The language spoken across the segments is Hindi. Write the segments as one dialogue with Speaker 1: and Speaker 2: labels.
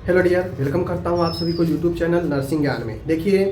Speaker 1: हेलो डियर, वेलकम करता हूँ आप सभी को यूट्यूब चैनल नर्सिंग ज्ञान में। देखिए,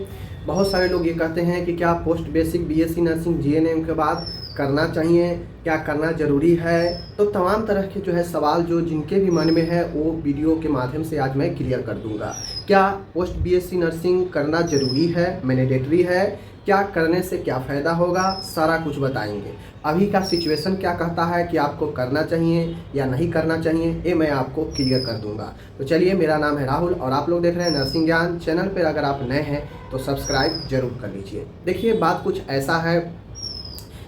Speaker 1: बहुत सारे लोग ये कहते हैं कि क्या post basic BSc nursing GNM के बाद करना चाहिए, क्या करना ज़रूरी है। तो तमाम तरह के जो है सवाल जो जिनके भी मन में है वो वीडियो के माध्यम से आज मैं क्लियर कर दूंगा। क्या पोस्ट बीएससी नर्सिंग करना ज़रूरी है, मैंडेटरी है, क्या करने से क्या फ़ायदा होगा, सारा कुछ बताएंगे। अभी का सिचुएशन क्या कहता है कि आपको करना चाहिए या नहीं करना चाहिए, ये मैं आपको क्लियर कर दूंगा। तो चलिए, मेरा नाम है राहुल और आप लोग देख रहे हैं नर्सिंग ज्ञान चैनल पर। अगर आप नए हैं तो सब्सक्राइब जरूर कर लीजिए। देखिए, बात कुछ ऐसा है,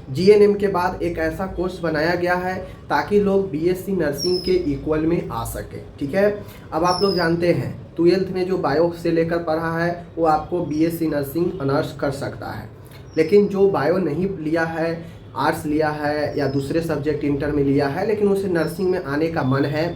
Speaker 1: जीएनएम के बाद एक ऐसा कोर्स बनाया गया है ताकि लोग बीएससी नर्सिंग के इक्वल में आ सके। ठीक है, अब आप लोग जानते हैं 12th में जो बायो से लेकर पढ़ा है वो आपको बीएससी नर्सिंग ऑनर्स कर सकता है, लेकिन जो बायो नहीं लिया है, आर्ट्स लिया है या दूसरे सब्जेक्ट इंटर में लिया है, लेकिन उसे नर्सिंग में आने का मन है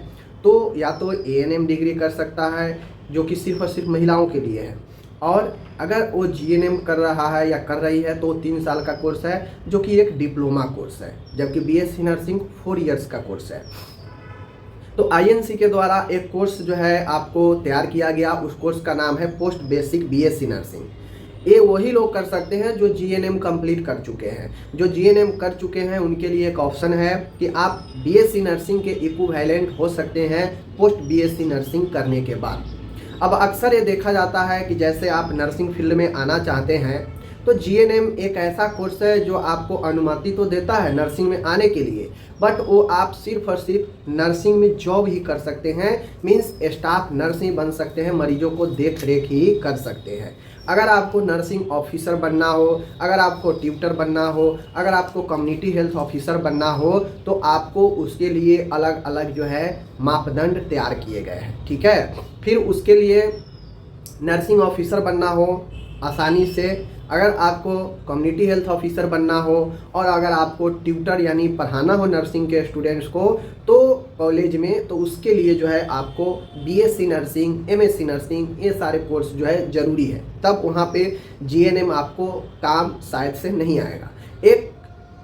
Speaker 1: तो या तो एएनएम डिग्री कर सकता है जो कि सिर्फ और सिर्फ महिलाओं के लिए है, और अगर वो जीएनएम कर रहा है या कर रही है तो 3 साल का कोर्स है जो कि एक डिप्लोमा कोर्स है, जबकि बीएससी नर्सिंग 4 इयर्स का कोर्स है। तो आईएनसी के द्वारा एक कोर्स जो है आपको तैयार किया गया, उस कोर्स का नाम है पोस्ट बेसिक बीएससी नर्सिंग। ये वही लोग कर सकते हैं जो जीएनएम कंप्लीट कर चुके हैं। जो जीएनएम कर चुके हैं उनके लिए एक ऑप्शन है कि आप बीएससी नर्सिंग के इक्विवेलेंट हो सकते हैं पोस्ट बीएससी नर्सिंग करने के बाद। अब अक्सर ये देखा जाता है कि जैसे आप नर्सिंग फील्ड में आना चाहते हैं तो जीएनएम एक ऐसा कोर्स है जो आपको अनुमति तो देता है नर्सिंग में आने के लिए, बट वो आप सिर्फ और सिर्फ नर्सिंग में जॉब ही कर सकते हैं, मीन्स स्टाफ नर्स ही बन सकते हैं, मरीजों को देख रेख ही कर सकते हैं। अगर आपको नर्सिंग ऑफिसर बनना हो, अगर आपको ट्यूटर बनना हो, अगर आपको कम्युनिटी हेल्थ ऑफिसर बनना हो तो आपको उसके लिए अलग अलग जो है मापदंड तैयार किए गए हैं। ठीक है, फिर उसके लिए नर्सिंग ऑफिसर बनना हो आसानी से, अगर आपको कम्युनिटी हेल्थ ऑफिसर बनना हो, और अगर आपको ट्यूटर यानी पढ़ाना हो नर्सिंग के स्टूडेंट्स को तो कॉलेज में, तो उसके लिए जो है आपको बीएससी नर्सिंग, एमएससी नर्सिंग, ये सारे कोर्स जो है ज़रूरी है। तब वहाँ पे जीएनएम आपको काम शायद से नहीं आएगा। एक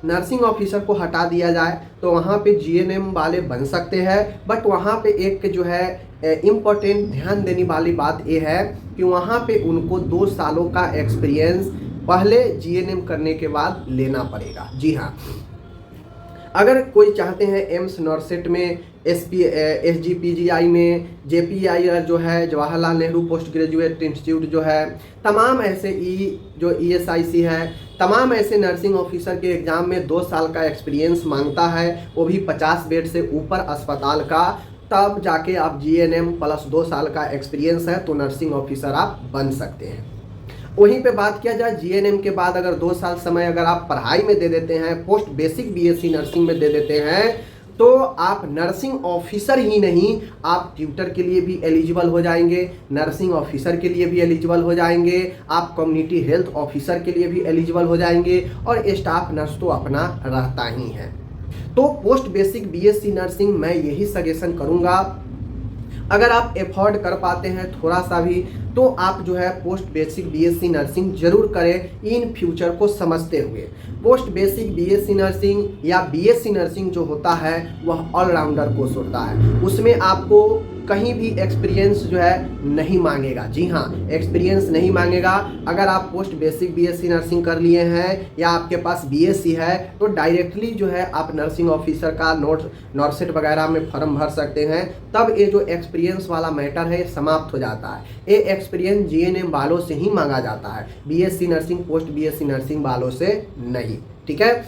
Speaker 1: नर्सिंग ऑफिसर को हटा दिया जाए तो वहाँ पे जीएनएम वाले बन सकते हैं, बट वहाँ पे एक जो है इम्पोर्टेंट ध्यान देने वाली बात ये है कि वहाँ पे उनको 2 सालों का एक्सपीरियंस पहले जीएनएम करने के बाद लेना पड़ेगा। जी हाँ, अगर कोई चाहते हैं एम्स नॉर्सेट में, एसजीपीजीआई में, जेपीआई जो है Jawaharlal Nehru post graduate institute जो है, तमाम ऐसे जो ईएसआईसी है, तमाम ऐसे नर्सिंग ऑफिसर के एग्ज़ाम में 2 साल का एक्सपीरियंस मांगता है, वो भी 50 बेड से ऊपर अस्पताल का, तब जाके आप जीएनएम प्लस 2 साल का एक्सपीरियंस है तो नर्सिंग ऑफिसर आप बन सकते हैं। वहीं पे बात किया जाए जीएनएम के बाद अगर 2 साल समय अगर आप पढ़ाई में दे देते हैं, पोस्ट बेसिक बीएससी नर्सिंग में दे देते हैं, तो आप नर्सिंग ऑफिसर ही नहीं, आप ट्यूटर के लिए भी एलिजिबल हो जाएंगे, नर्सिंग ऑफिसर के लिए भी एलिजिबल हो जाएंगे, आप कम्युनिटी हेल्थ ऑफिसर के लिए भी एलिजिबल हो जाएंगे, और स्टाफ नर्स तो अपना रहता ही है। तो पोस्ट बेसिक बीएससी नर्सिंग मैं यही सजेशन करूंगा, अगर आप एफोर्ड कर पाते हैं थोड़ा सा भी तो आप जो है पोस्ट बेसिक बीएससी नर्सिंग जरूर करें इन फ्यूचर को समझते हुए। पोस्ट बेसिक बीएससी नर्सिंग या बीएससी नर्सिंग जो होता है वह ऑलराउंडर कोर्स होता है, उसमें आपको कहीं भी एक्सपीरियंस जो है नहीं मांगेगा। जी हाँ, एक्सपीरियंस नहीं मांगेगा। अगर आप पोस्ट बेसिक बीएससी नर्सिंग कर लिए हैं या आपके पास बीएससी है तो डायरेक्टली जो है आप नर्सिंग ऑफिसर का नॉर्सेट वगैरह में फॉर्म भर सकते हैं। तब ये जो एक्सपीरियंस वाला मैटर है समाप्त हो जाता है। ये एक्सपीरियंस जीएनएम वालों से ही मांगा जाता है, BSc nursing, post BSc nursing वालों से नहीं। ठीक है,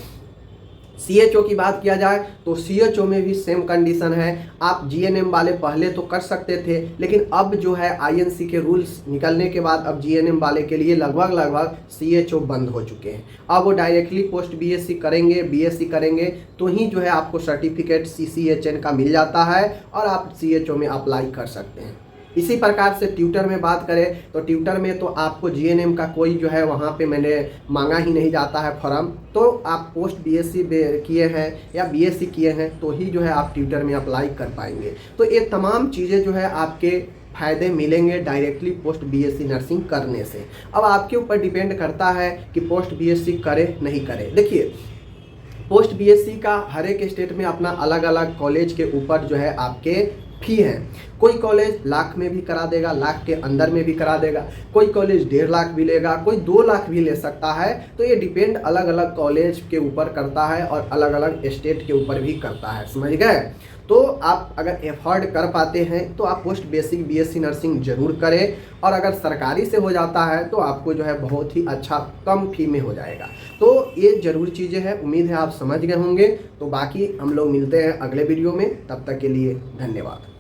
Speaker 1: सीएचओ की बात किया जाए तो सीएचओ में भी सेम कंडीशन है। आप जीएनएम वाले पहले तो कर सकते थे, लेकिन अब जो है आईएनसी के रूल्स निकलने के बाद अब जीएनएम वाले के लिए लगभग सीएचओ बंद हो चुके हैं। अब वो डायरेक्टली पोस्ट बीएससी करेंगे, बीएससी करेंगे तो ही जो है आपको सर्टिफिकेट सीसीएचएन का मिल जाता है और आप सीएचओ में अप्लाई कर सकते हैं। इसी प्रकार से ट्यूटर में बात करें तो ट्यूटर में तो आपको जीएनएम का कोई जो है वहाँ पे मैंने मांगा ही नहीं जाता है फॉर्म, तो आप पोस्ट बीएससी किए हैं या बीएससी किए हैं तो ही जो है आप ट्यूटर में अप्लाई कर पाएंगे। तो ये तमाम चीज़ें जो है आपके फ़ायदे मिलेंगे डायरेक्टली पोस्ट बीएससी नर्सिंग करने से। अब आपके ऊपर डिपेंड करता है कि पोस्ट बीएससी करे नहीं करे। देखिए, पोस्ट बीएससी का हर एक स्टेट में अपना अलग अलग कॉलेज के ऊपर जो है आपके फी है। कोई कॉलेज लाख में भी करा देगा, लाख के अंदर में भी करा देगा, कोई कॉलेज 1.5 लाख भी लेगा, कोई 2 लाख भी ले सकता है। तो ये डिपेंड अलग अलग कॉलेज के ऊपर करता है और अलग अलग स्टेट के ऊपर भी करता है, समझ गए। तो आप अगर एफर्ड कर पाते हैं तो आप पोस्ट बेसिक बीएससी नर्सिंग जरूर करें, और अगर सरकारी से हो जाता है तो आपको जो है बहुत ही अच्छा कम फी में हो जाएगा। तो ये जरूर चीज़ें हैं, उम्मीद है आप समझ गए होंगे। तो बाकी हम लोग मिलते हैं अगले वीडियो में, तब तक के लिए धन्यवाद।